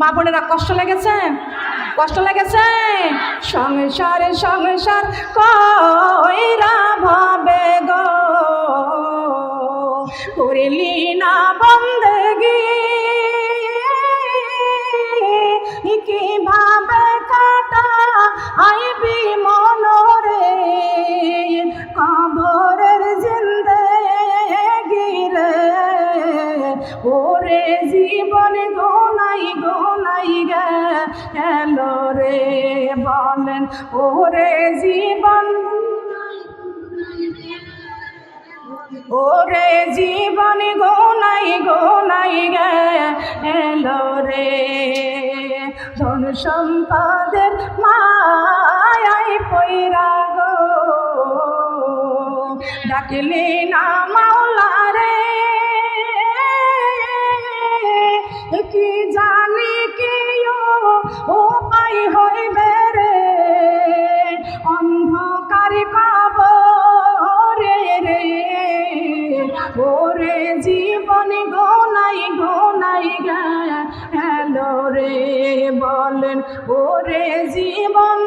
মা বোনেরা কষ্ট লেগেছে? কষ্ট লেগেছে? সংসারে সংসার কইরা ভাবে গো করিলি না বন্দেগি কিভাবে কাটা আইবি মনরে কবরের জিন্দেগি রে ওরে জীবন গোনাই গোনাই গেল রে বলেন ওরে জীবন ওরে জীবন গোনাই গোনাই গেল রে ধন সম্পদের মায়াই পয়রা গো ডাকলি না মাওলা রে কি জানি কি উপায় হইবে রে অন্ধকার কবরে রে ওরে জীবন গোনাই গোনাই গেল রে বলেন ওরে জীবন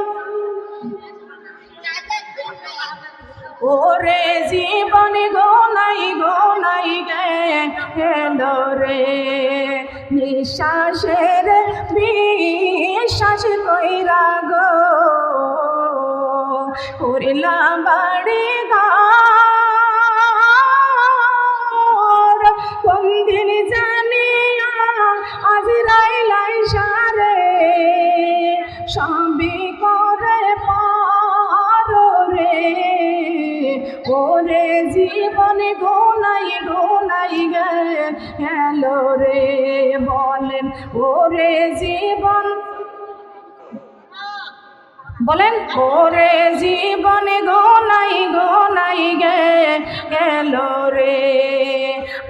ওরে জীবন গোনাই গোনাই গেল রে নিঃশ্বাসের বিশ্বাস কইরা গো করিলাম বাড়ি ঘর কোন দিন জানিয়া আজ রাইলাই সারে সবই করে পারো রে ওরে জীবন গোনাই গোনাই গেল রে বলেন ওরে জীবন বলেন ওরে জীবন গোনাই গোনাই গেল রে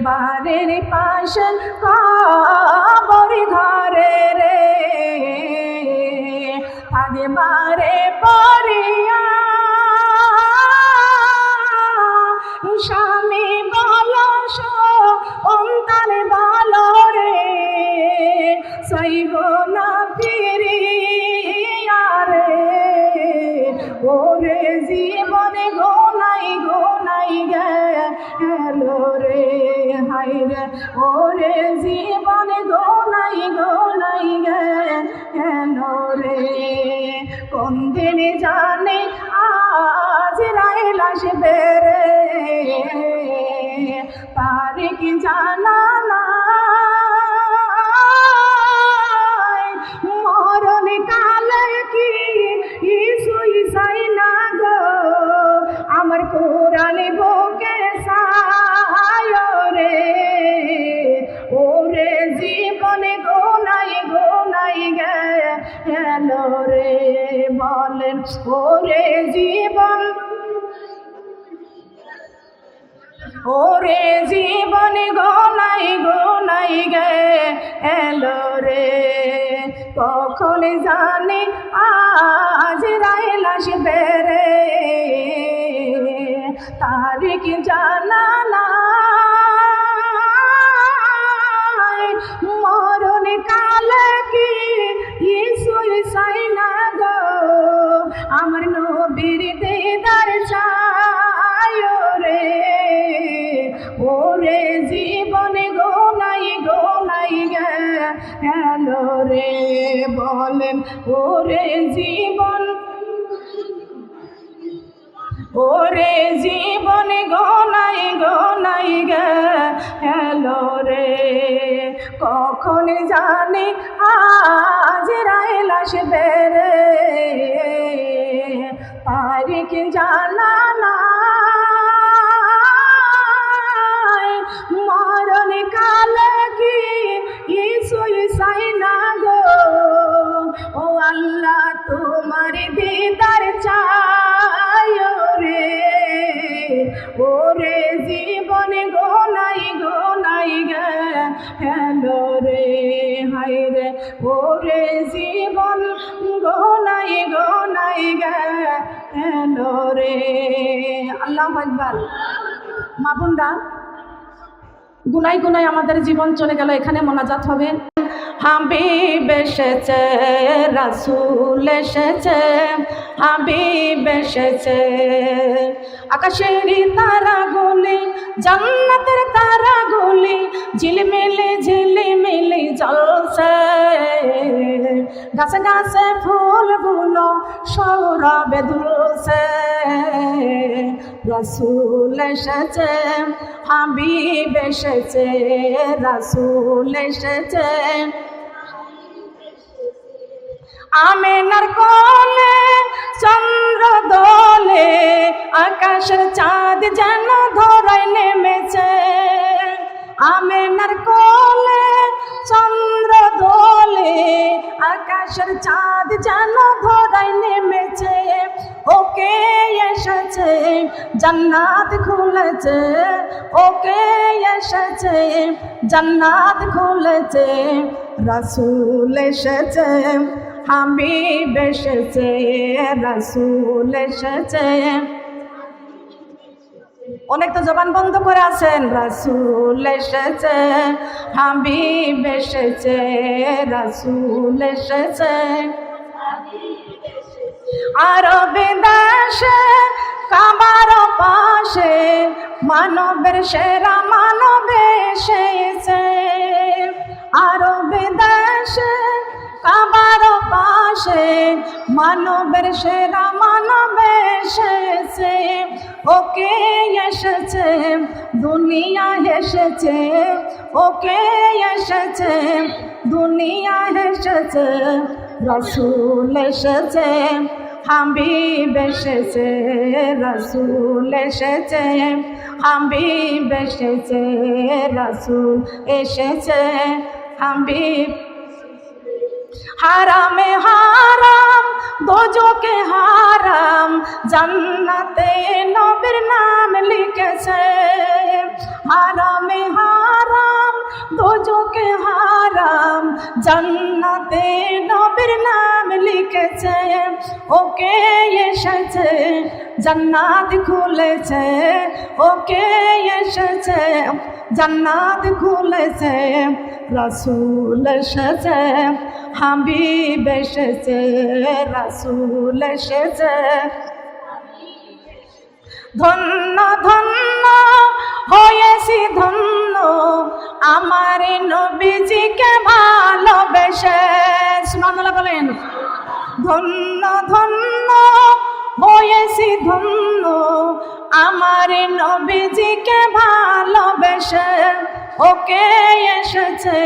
বাড়ির পাশে কবর ঘরে রে আগে বারে পরিয়া স্বামী বলো সন্তান বলো রে সইব না ফিরিয়া রে ওরে জীবন গোনাই গোনাই গেল রে হাই রে ওরে জীবন গোনাই গোনাই গেল রে কোন দিন জানে আজ রাইল আসবে রে পারে কি জানা নাই মরণ কালে কি ইসুই সাই না গো আমার কোরআন বুকে সায় রে ওরে জীবন গোনাই গোনাই গেল রে বলেন ওরে জীবন ওরে জীবন গোনাই গোনাই গেল রে কখন জানি আজ রাইল আসবে রে তারিখ জানা নাই মরণ কালে কি ইসুই সাই না গো আমার নবীর দিদার চায় রে ওরে জীবন গোনাই গোনাই গেল রে বলেন ওরে জীবন ওরে জীবন গোনাই গোনাই গেল রে কখন জানি আজ রাইল আসবে রে তারিখ জানা নাই মরণ কালে কি ইসুই সাই না গো ও আল্লাহ তোমার দিদার চায় রে ওরে জীবন গোনাই গোনাই গেল রে হাই রে ওরে জীবন গোনাই গোনাই গেল রে আল্লাহু আকবার। মা বোনরা গুনাই গুনাই আমাদের জীবন চলে গেল। এখানে মোনাজাত হবে। হাবিব এসেছে, রাসূল এসেছে, হাবিব এসেছে। আকাশের তারাগুলি, জান্নাতের তারাগুলি ঝিলমিলি ঝিলিমিলি জ্বলছে। গাছে গাছে ফুলগুলো সৌরভে দুলছে। রাসূল এসেছে, হাবিব এসেছে, রাসূল এসেছে। আমিনার কোলে চন্দ্র দোলে, আকাশের চাঁদ যেন ধরায় নেমেছে। আমিনার কোলে চন্দ্র দোলে, আকাশের চাঁদ যেন ধরায় নেমেছে। ওকে এসেছে, জান্নাত খুলেছে। ওকে এসেছে, জান্নাত খুলেছে। রাসূল এসেছে, হাবিব এসেছে, রাসূল এসেছে। অনেক তো জবান বন্ধ করে আছেন। রাসূল এসেছে, হাবিব এসেছে, রাসূল এসেছে। আরবে দেশে কাবার পাশে, মানবের সেরা মানব এসেছে। আরবে দেশে কাবার পাশে, মানবের সেরা মানব এসেছে। ওকে এসেছে, দুনিয়া এসেছে। ওকে এসেছে, দুনিয়া এসেছে। রাসূল এসেছে, হাবিব এসেছে, রাসূল এসেছে, হাবিব এসেছে, রাসূল এসেছে, হাবিব। হারামে হারাম, দোজখে হারাম, জান্নাতে নবীর নাম লিখেছে। হারামে হারাম, দোজখে হারাম, জান্নাতে নবীর নাম লিখেছে। ওকে এসেছে, জান্নাত খুলেছে। ওকে এসেছে, জান্নাত খুলেছে। রাসূল এসেছে, হাবিব এসেছে, রাসূল এসেছে। ধন্য ধন্য হয়েছি ধন্য, আমার নবীজিকে ভালোবেসে। সুবহানাল্লাহ বলেন। ধন্য ধন্য হয়েছি ধন্য, আমার নবীজিকে ভালোবেসে। ওকে এসেছে,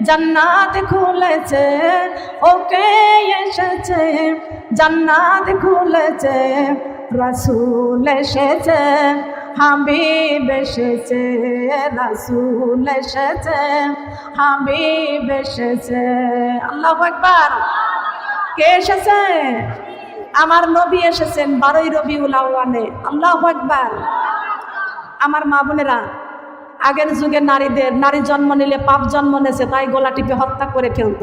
জান্নাত খুলেছে। ওকে এসেছে, জান্নাত খুলেছে। রাসূল এসেছে, হাবিব এসেছে, রাসূল এসেছে, হাবিব এসেছে। আল্লাহু আকবার। কে এসেছে? আমার নবী এসেছেন 12ই রবিউল আউয়ালে। আল্লাহু আকবার। আমার মা বোনেরা, আগের যুগের নারী জন্ম নিলে পাপ জন্ম নেছে, তাই গলা টিপে হত্যা করে ফেলত।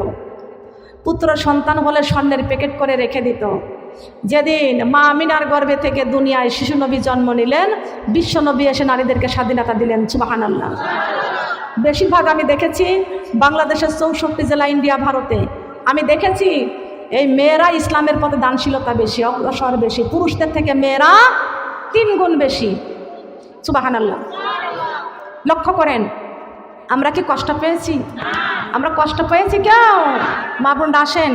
পুত্র সন্তান হলে স্বর্ণের প্যাকেট করে রেখে দিত। যেদিন মা আমিনার গর্ভে থেকে দুনিয়ায় শিশু নবী জন্ম নিলেন, বিশ্ব নবী এসে নারীদেরকে স্বাধীনতা দিলেন। সুবহানাল্লাহ। বেশিরভাগ আমি দেখেছি বাংলাদেশের 64 জেলা, ইন্ডিয়া, ভারতে আমি দেখেছি এই মেয়েরা ইসলামের পথে দানশীলতা বেশি, অগ্রসর বেশি। পুরুষদের থেকে মেয়েরা 3 গুণ বেশি। সুবহানাল্লাহ। লক্ষ্য করেন, আমরা কি কষ্ট পেয়েছি? আমরা কষ্ট পেয়েছি কেউ? মা বোনরা আসেন,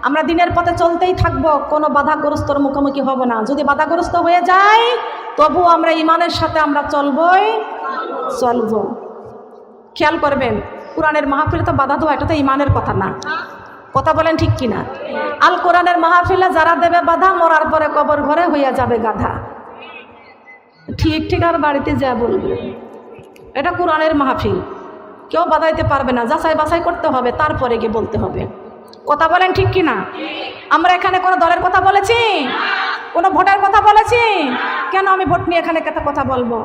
আমরা দিনের পথে চলতেই থাকবো, কোনো বাধাগ্রস্তর মুখোমুখি হব না। যদি বাধাগ্রস্ত হয়ে যায়, তবু আমরা ইমানের সাথে আমরা চলবই চলবো। খেয়াল করবেন, কোরআনের মাহফিলে তো বাধা দেওয়া, এটা তো ইমানের কথা না। কথা বলেন ঠিক কিনা? আল কোরআনের মাহফিলে যারা দেবে বাধা, মরার পরে কবর ঘরে হইয়া যাবে গাধা। ঠিক ঠিক আর বাড়িতে যা বলবে, এটা কোরআনের মাহফিল, কেউ বাধাইতে পারবে না। যাচাই বাছাই করতে হবে, তারপরে গিয়ে বলতে হবে। কথা বলেন ঠিক কিনা? আমরা এখানে কোনো দলের কথা বলেছি? কোনো ভোটের কথা বলেছি? কেন আমি ভোট নিয়ে এখানে কথা বলবো?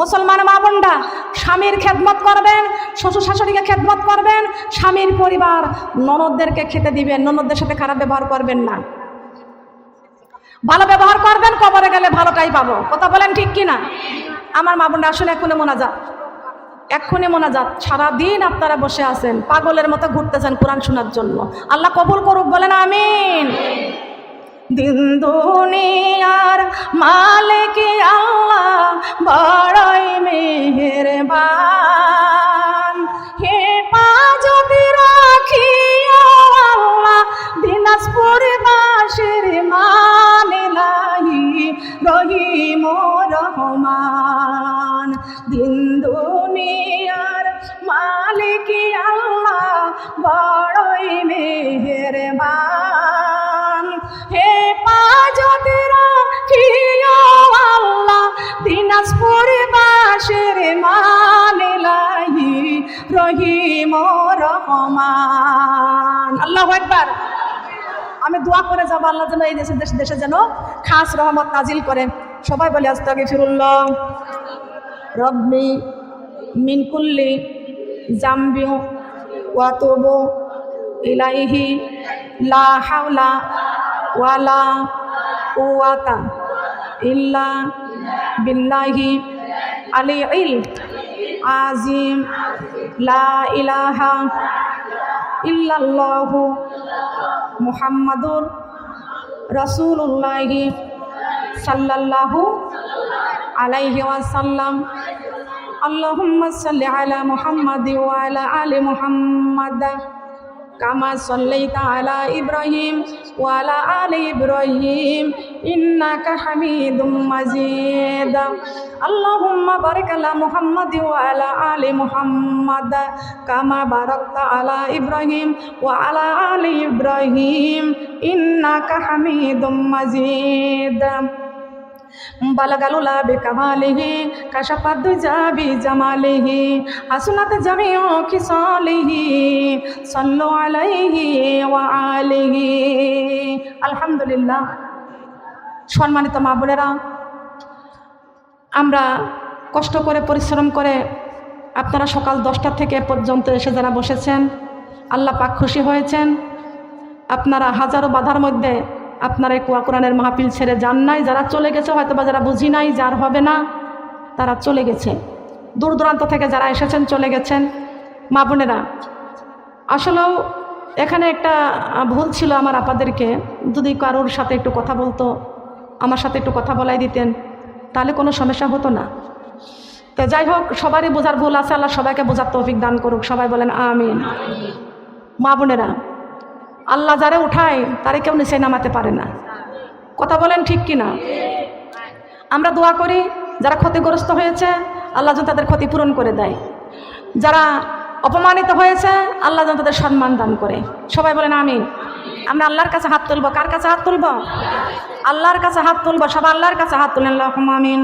মুসলমান মা বোনরা, স্বামীর খেদমত করবেন, শ্বশুর শাশুড়িকে খেদমত করবেন, স্বামীর পরিবার ননদদেরকে খেতে দিবেন, ননদদের সাথে খারাপ ব্যবহার করবেন না, ভালো ব্যবহার করবেন, কবরে গেলে ভালোটাই পাবো। কথা বলেন ঠিক কিনা? আমার মা বোনরা আসলে এখনো মোনাজাত এক্ষুনি মোনাজাত, সারাদিন আপনারা বসে আছেন পাগলের মতো ঘুরতেছেন কোরআন শোনার জন্য। আল্লাহ কবুল করুক, বলেন আমিন। দিন দুনিয়ার মালিক আল্লাহ বড়ই মেহেরবান, হে পা যদি রাখিও আল্লাহ দিনাজপুরবাসীর মান ইলাহি রহিম রহমান। দিন দুনিয়ার মালিক আল্লাহ বড়ই মেহেরবান, হে পা যদি রাখিও আল্লাহ দিনাজপুরবাসীর মান ইলাহি রহিম রহমান। আল্লাহু আকবার। আমি দোয়া করে যাব আল্লাহ যেন এই দেশে যেন খাস রহমত নাজিল করেন। সবাই বলে আস্তাগফিরুল্লাহ রব্বি মিন কুল্লি জামবি ওয়া তুবু ইলাইহি লা হাওলা ওয়ালা কুওয়াতা ইল্লা বিল্লাহি আলিয়্যিল আযীম। লা ইলাহা ইল্লাল্লাহু মুহাম্মাদুর রাসূলুল্লাহি সাল্লাল্লাহু আলাইহি ওয়াসাল্লাম। আল্লাহুম্মা সাল্লি আলা মুহাম্মাদি ওয়া আলা আলি মুহাম্মাদ কামা সাল্লাইতা আলা ইব্রাহিম ওয়া আলা আলি ইব্রাহিম ইন্নাকা হামিদুম মাজিদ। আল্লাহুম্মা বারিক আলা মুহাম্মাদি ওয়া আলা আলি মুহাম্মাদ কামা বারাকতা আলা ইব্রাহিম ওয়া আলা আলি ইব্রাহিম ইন্নাকা হামিদুম মাজিদ। বালাগালুলা বিকামালিহি কাশাফাদ দুজা বিজামালিহি হাসনাত জামিউ খিসালিহি সাল্লু আলাইহি ওয়া আলিহি। আলহামদুলিল্লাহ। সম্মানিত মা বোনেরা, আমরা কষ্ট করে পরিশ্রম করে আপনারা সকাল 10টা থেকে পর্যন্ত এসে যারা বসেছেন, আল্লাহ পাক খুশি হয়েছেন। আপনারা হাজারো বাধার মধ্যে আপনারা এই কোরআনের মাহফিল ছেড়ে যান নাই। যারা চলে গেছে হয়তো বা যারা বুঝি নাই, যার হবে না তারা চলে গেছে। দূর দূরান্ত থেকে যারা এসেছেন চলে গেছেন। মা বোনেরা, আসলেও এখানে একটা ভুল ছিল আমার আপাদেরকে, যদি কারোর সাথে একটু কথা বলতো, আমার সাথে একটু কথা বলাই দিতেন, তাহলে কোনো সমস্যা হতো না। তো যাই হোক, সবারই বোঝার ভুল আছে, আল্লাহ সবাইকে বোঝার তৌফিক দান করুক। সবাই বলেন আমিন। মা বোনেরা, আল্লাহ যারে উঠায় তারে কেউ নিচে নামাতে পারে না। কথা বলেন ঠিক কিনা? আমরা দোয়া করি যারা ক্ষতিগ্রস্ত হয়েছে আল্লাহ যেন তাদের ক্ষতি পূরণ করে দেয়, যারা অপমানিত হয়েছে আল্লাহ যেন তাদের সম্মান দান করে। সবাই বলেন আমিন। আমরা আল্লাহর কাছে হাত তুলবো। কার কাছে হাত তুলবো? আল্লাহর কাছে হাত তুলবো। সবাই আল্লাহর কাছে হাত তুলেন। আল্লাহুম্মা আমিন।